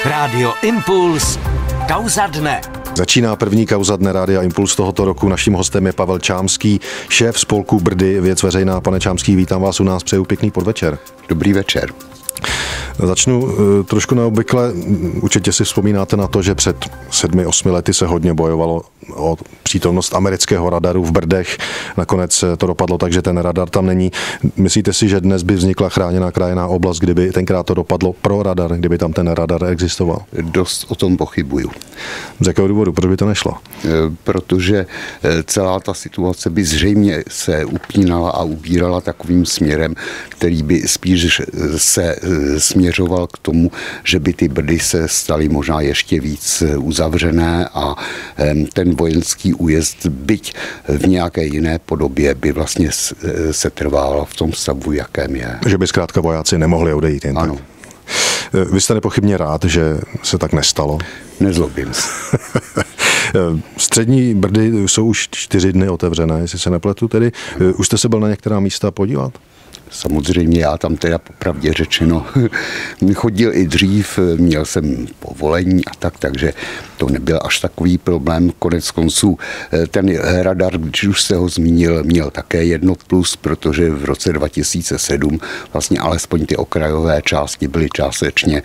Rádio Impuls, kauza dne. Začíná první kauza dne Rádia Impuls tohoto roku. Naším hostem je Pavel Čámský, šéf spolku Brdy, věc veřejná. Pane Čámský, vítám vás u nás, přeju pěkný podvečer. Dobrý večer. Začnu trošku neobvykle. Určitě si vzpomínáte na to, že před 7-8 lety se hodně bojovalo o přítomnost amerického radaru v Brdech. Nakonec to dopadlo tak, že ten radar tam není. Myslíte si, že dnes by vznikla chráněná krajinná oblast, kdyby tenkrát to dopadlo pro radar, kdyby tam ten radar existoval? Dost o tom pochybuju. Z jakého důvodu? Proč by to nešlo? Protože celá ta situace by zřejmě se upínala a ubírala takovým směrem, který by spíš se směřoval k tomu, že by ty Brdy se staly možná ještě víc uzavřené a ten vojenský újezd, byť v nějaké jiné podobě, by vlastně se trval v tom stavu, jakém je. Že by zkrátka vojáci nemohli odejít jen ano. Tak. Vy jste nepochybně rád, že se tak nestalo? Nezlobím se. Střední Brdy jsou už 4 dny otevřené, jestli se nepletu tedy. Už jste se byl na některá místa podívat? Samozřejmě já tam teda popravdě řečeno chodil i dřív, měl jsem povolení a takže to nebyl až takový problém. Konec konců ten radar, když už se ho zmínil, měl také jedno plus, protože v roce 2007 vlastně alespoň ty okrajové části byly částečně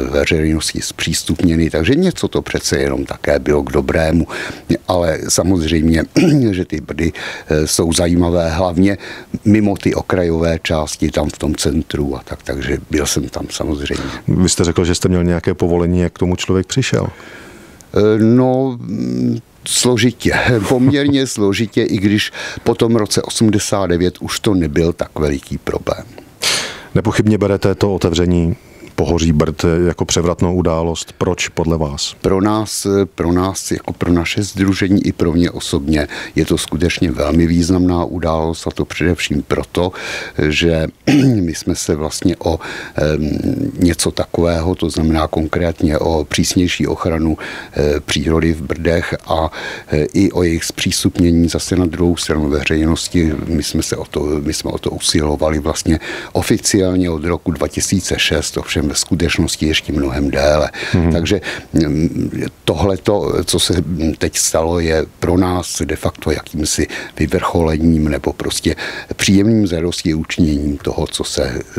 veřejnosti zpřístupněny, takže něco to přece jenom také bylo k dobrému, ale samozřejmě, že ty Brdy jsou zajímavé, hlavně mimo ty okrajové části tam v tom centru a takže byl jsem tam samozřejmě. Vy jste řekl, že jste měl nějaké povolení, jak k tomu člověk přišel? No, složitě, poměrně složitě, i když po tom roce 89 už to nebyl tak veliký problém. Nepochybně berete to otevření Pohoří Brd jako převratnou událost. Proč podle vás? Pro nás, jako pro naše sdružení i pro mě osobně je to skutečně velmi významná událost, a to především proto, že my jsme se vlastně o něco takového, to znamená konkrétně o přísnější ochranu přírody v Brdech a i o jejich zpřístupnění zase na druhou stranu veřejnosti. My jsme o to usilovali vlastně oficiálně od roku 2006, ovšem ve skutečnosti ještě mnohem déle. Takže tohleto, co se teď stalo, je pro nás de facto jakýmsi vyvrcholením nebo prostě příjemným zadostiučiněním toho,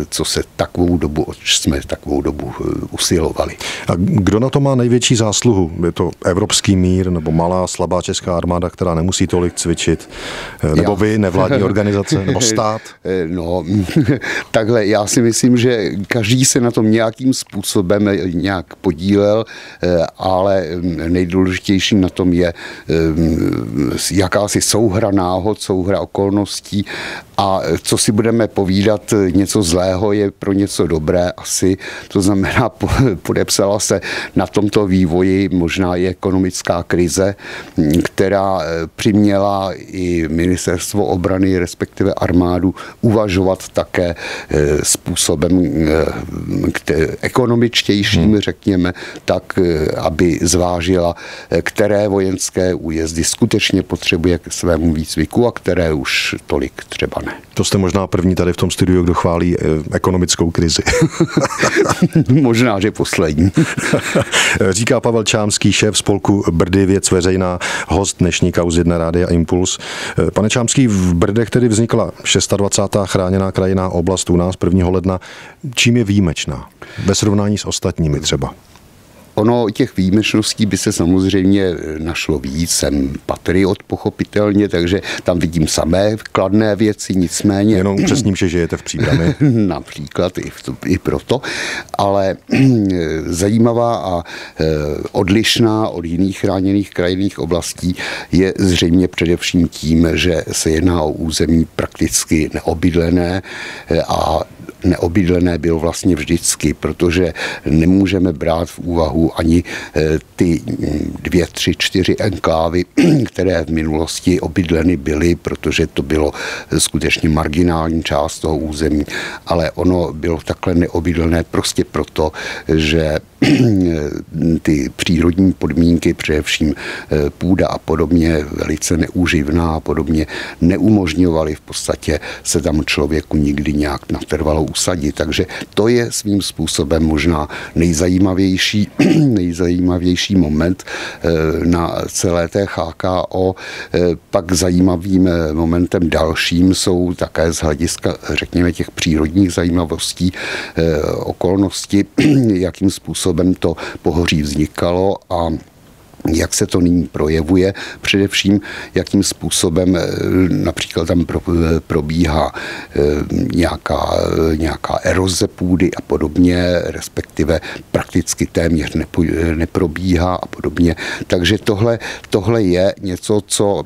co se takovou dobu, jsme takovou dobu usilovali. A kdo na to má největší zásluhu? Je to evropský mír nebo malá, slabá česká armáda, která nemusí tolik cvičit? Nebo vy, nevládní organizace, nebo stát? No, takhle, já si myslím, že každý se na tom nějakým způsobem nějak podílel, ale nejdůležitější na tom je jakási souhra náhod, souhra okolností, a co si budeme povídat, něco zlého je pro něco dobré asi. To znamená, podepsala se na tomto vývoji možná i ekonomická krize, která přiměla i ministerstvo obrany, respektive armádu, uvažovat také způsobem ekonomičtějším, řekněme, tak, aby zvážila, které vojenské újezdy skutečně potřebuje k svému výcviku a které už tolik třeba ne. To jste možná první tady v tom studiu, kdo chválí ekonomickou krizi. Možná, že poslední. Říká Pavel Čámský, šéf spolku Brdy, věc veřejná, host dnešní kauzy dne Rádia Impuls. Pane Čámský, v Brdech tedy vznikla 26. chráněná krajinná oblast u nás 1. ledna. Čím je výjimečná? Ve srovnání s ostatními třeba. Ono těch výjimečností by se samozřejmě našlo víc. Jsem patriot pochopitelně, takže tam vidím samé kladné věci, nicméně... Jenom přesním, že žijete v Příbrami. Například i proto, ale zajímavá a odlišná od jiných chráněných krajinných oblastí je zřejmě především tím, že se jedná o území prakticky neobydlené a neobydlené bylo vlastně vždycky, protože nemůžeme brát v úvahu ani ty 2, 3, 4 enklávy, které v minulosti obydleny byly, protože to bylo skutečně marginální část toho území, ale ono bylo takhle neobydlené prostě proto, že ty přírodní podmínky, především půda a podobně, velice neúživná a podobně, neumožňovaly v podstatě se tam člověku nikdy nějak natrvalo usadit. Takže to je svým způsobem možná nejzajímavější moment na celé té HKO. Pak zajímavým momentem dalším jsou také z hlediska, řekněme, těch přírodních zajímavostí okolnosti, jakým způsobem to pohoří vznikalo a jak se to nyní projevuje, především jakým způsobem například tam probíhá nějaká eroze půdy a podobně, respektive prakticky téměř neprobíhá a podobně. Takže tohle je něco, co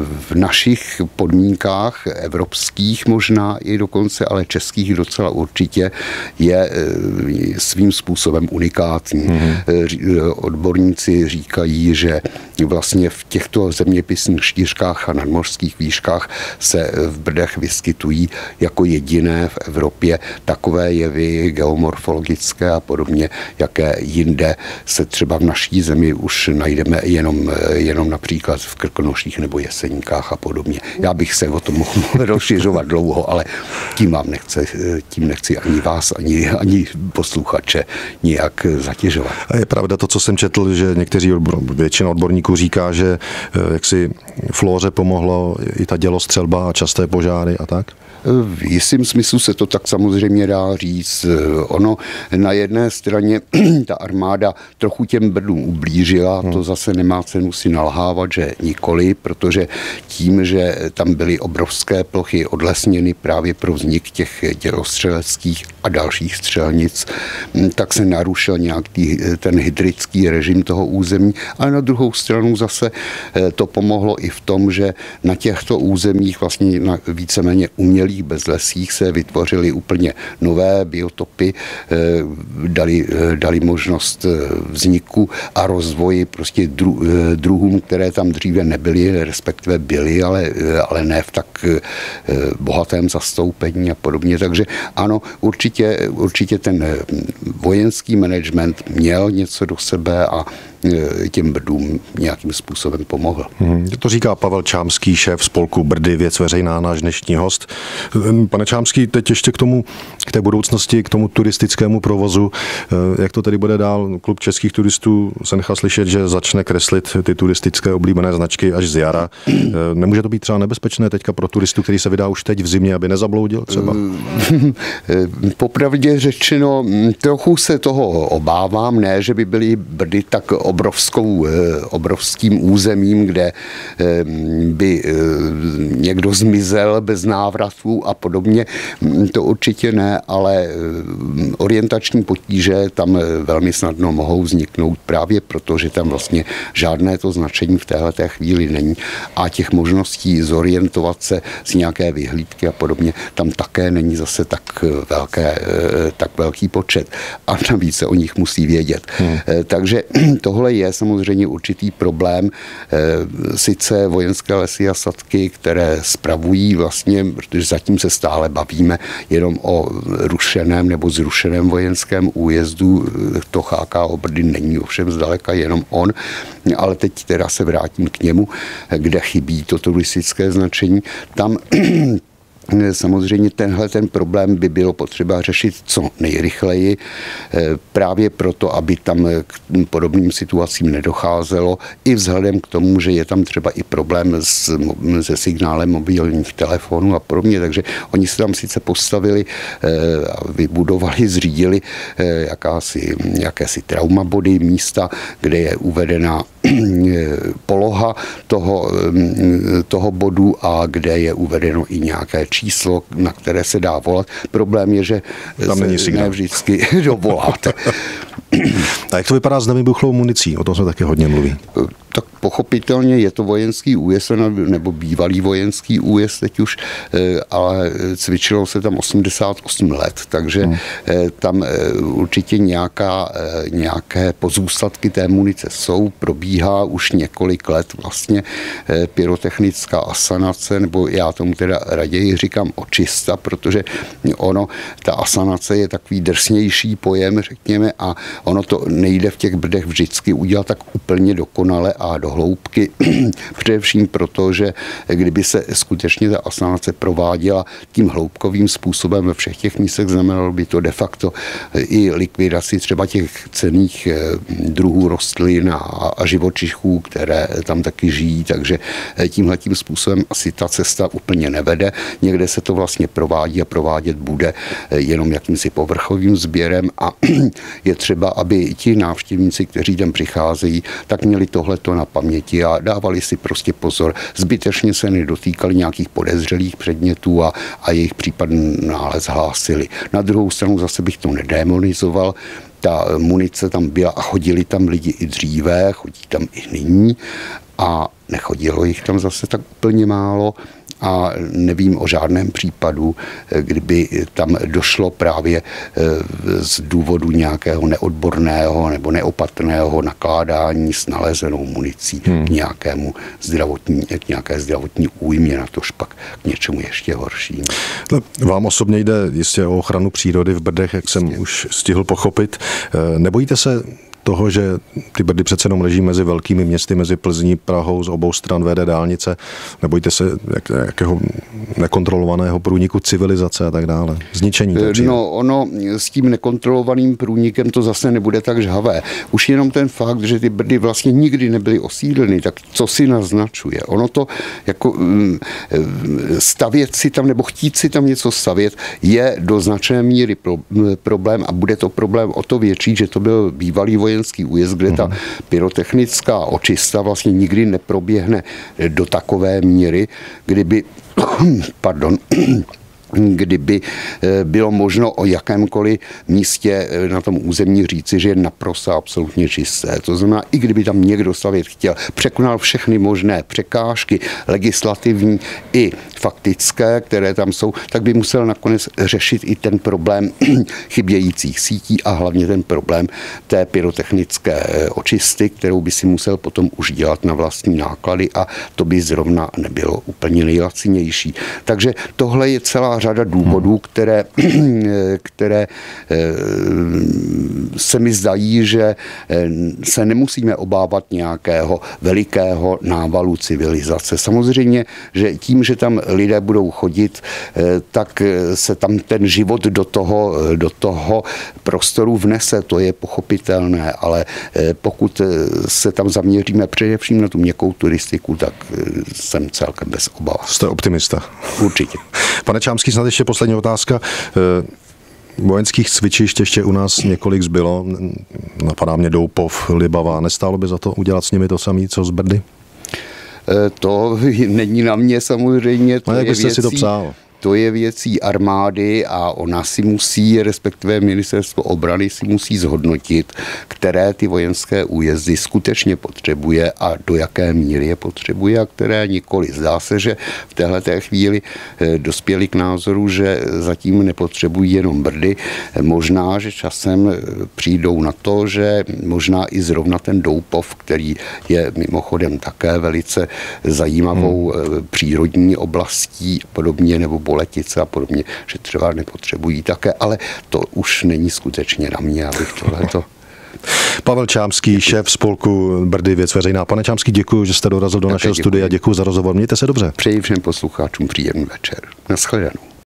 v našich podmínkách evropských možná i dokonce, ale českých docela určitě je svým způsobem unikátní. Odborníci říkají, že vlastně v těchto zeměpisných šířkách a nadmořských výškách se v Brdech vyskytují jako jediné v Evropě takové jevy geomorfologické a podobně, jaké jinde se třeba v naší zemi už najdeme jenom například v Krkonoších nebo Jeseníkách a podobně. Já bych se o tom mohl rozšiřovat dlouho, ale tím nechci ani vás, ani posluchače nijak zatěžovat. A je pravda to, co jsem četl, že většina odborníků říká, že jaksi flóře pomohlo i ta dělostřelba a časté požáry a tak? V jistém smyslu se to tak samozřejmě dá říct. Ono na jedné straně ta armáda trochu těm Brdům ublížila, to zase nemá cenu si nalhávat, že nikoli, protože tím, že tam byly obrovské plochy odlesněny právě pro vznik těch dělostřeleckých a dalších střelnic, tak se narušil nějaký ten hydrický režim toho území, ale na druhou stranu zase to pomohlo i v tom, že na těchto územích vlastně na víceméně umělých bezlesích se vytvořily úplně nové biotopy, dali možnost vzniku a rozvoji prostě druhům, které tam dříve nebyly, respektive byly, ale ne v tak bohatém zastoupení a podobně. Takže ano, určitě ten vojenský management měl něco do sebe a těm Brdům nějakým způsobem pomohl. To říká Pavel Čámský, šéf spolku Brdy, Věc veřejná, náš dnešní host. Pane Čámský, teď ještě k té budoucnosti, k tomu turistickému provozu. Jak to tedy bude dál? Klub českých turistů se nechá slyšet, že začne kreslit ty turistické oblíbené značky až z jara. Nemůže to být třeba nebezpečné teďka pro turistu, který se vydá už teď v zimě, aby nezabloudil třeba? Popravdě řečeno, trochu se toho obávám, ne, že by byly Brdy tak obrovským územím, kde by někdo zmizel bez návratu a podobně. To určitě ne, ale orientační potíže tam velmi snadno mohou vzniknout právě proto, že tam vlastně žádné to značení v téhleté chvíli není a těch možností zorientovat se z nějaké vyhlídky a podobně tam také není zase tak velký počet a navíc se o nich musí vědět. Takže tohle je samozřejmě určitý problém. Sice Vojenské lesy a statky, které spravují vlastně, protože zatím se stále bavíme jenom o rušeném nebo zrušeném vojenském újezdu, to HKO Brdy není ovšem zdaleka jenom on, ale teď teda se vrátím k němu, kde chybí to turistické značení. Tam samozřejmě ten problém by bylo potřeba řešit co nejrychleji, právě proto, aby tam k podobným situacím nedocházelo, i vzhledem k tomu, že je tam třeba i problém se signálem mobilních telefonů a podobně, takže oni se tam sice postavili, vybudovali, zřídili jakési traumabody, místa, kde je uvedena poloha toho bodu a kde je uvedeno i nějaké číslo, na které se dá volat. Problém je, že tam není signál. Ne vždycky dovoláte. A jak to vypadá s nevybuchlou municí? O tom se taky hodně mluví. Tak pochopitelně je to vojenský újezd, nebo bývalý vojenský újezd teď už, ale cvičilo se tam 88 let, takže tam určitě nějaké pozůstatky té munice jsou, probíhá už několik let vlastně pyrotechnická asanace, nebo já tomu teda raději říkám očista, protože ta asanace je takový drsnější pojem, řekněme, a ono to nejde v těch Brdech vždycky udělat tak úplně dokonale a do hloubky, především proto, že kdyby se skutečně ta asanace prováděla tím hloubkovým způsobem ve všech těch místech, znamenalo by to de facto i likvidaci třeba těch cenných druhů rostlin a živočichů, které tam taky žijí, takže tímhletím způsobem asi ta cesta úplně nevede. Někde se to vlastně provádí a provádět bude jenom jakýmsi povrchovým sběrem a je třeba, aby ti návštěvníci, kteří tam přicházejí, tak měli tohleto na paměti a dávali si prostě pozor. Zbytečně se nedotýkali nějakých podezřelých předmětů a jejich případný nález hlásili. Na druhou stranu zase bych to nedémonizoval. Ta munice tam byla a chodili tam lidi i dříve, chodí tam i nyní a nechodilo jich tam zase tak úplně málo a nevím o žádném případu, kdyby tam došlo právě z důvodu nějakého neodborného nebo neopatrného nakládání s nalezenou municí k nějaké zdravotní újmě, natož pak k něčemu ještě horšímu. Vám osobně jde jistě o ochranu přírody v Brdech, jak jsem už stihl pochopit. Nebojíte se toho, že ty Brdy přece jenom leží mezi velkými městy, mezi Plzní, Prahou, z obou stran vede dálnice. Nebojíte se jakého nekontrolovaného průniku civilizace a tak dále? Zničení té přírody? No, ono s tím nekontrolovaným průnikem to zase nebude tak žhavé. Už jenom ten fakt, že ty Brdy vlastně nikdy nebyly osídleny, tak co si naznačuje? Ono to jako stavět si tam nebo chtít si tam něco stavět je do značné míry problém a bude to problém o to větší, že to byl bývalý vojenský újezd, kde ta pyrotechnická očista vlastně nikdy neproběhne do takové míry, kdyby kdyby bylo možno o jakémkoliv místě na tom území říci, že je naprosto absolutně čisté. To znamená, i kdyby tam někdo stavět chtěl, překonal všechny možné překážky legislativní i faktické, které tam jsou, tak by musel nakonec řešit i ten problém chybějících sítí a hlavně ten problém té pyrotechnické očisty, kterou by si musel potom už dělat na vlastní náklady a to by zrovna nebylo úplně nejlacinější. Takže tohle je celá řada důvodů, které se mi zdají, že se nemusíme obávat nějakého velikého návalu civilizace. Samozřejmě, že tím, že tam lidé budou chodit, tak se tam ten život do toho prostoru vnese, to je pochopitelné, ale pokud se tam zaměříme především na tu měkkou turistiku, tak jsem celkem bez obav. Jste optimista. Určitě. Pane Čámský, snad ještě poslední otázka. Vojenských cvičišť ještě u nás několik zbylo. Napadá mě Doupov, Libavá. Nestálo by za to udělat s nimi to samé, co z Brdy? To není na mě samozřejmě. Jak byste si to psal? To je věcí armády a ona si musí, respektive ministerstvo obrany si musí zhodnotit, které ty vojenské újezdy skutečně potřebuje a do jaké míry je potřebuje a které nikoli. Zdá se, že v téhleté chvíli dospěli k názoru, že zatím nepotřebují jenom Brdy. Možná, že časem přijdou na to, že možná i zrovna ten Doupov, který je mimochodem také velice zajímavou přírodní oblastí podobně nebo Boletice a podobně, že třeba nepotřebují také, ale to už není skutečně na mě, abych tohleto... Pavel Čámský, šéf spolku Brdy, věc veřejná. Pane Čámský, děkuji, že jste dorazil do našeho studia. Děkuji za rozhovor. Mějte se dobře. Přeji všem posluchačům příjemný večer. Naschledanou.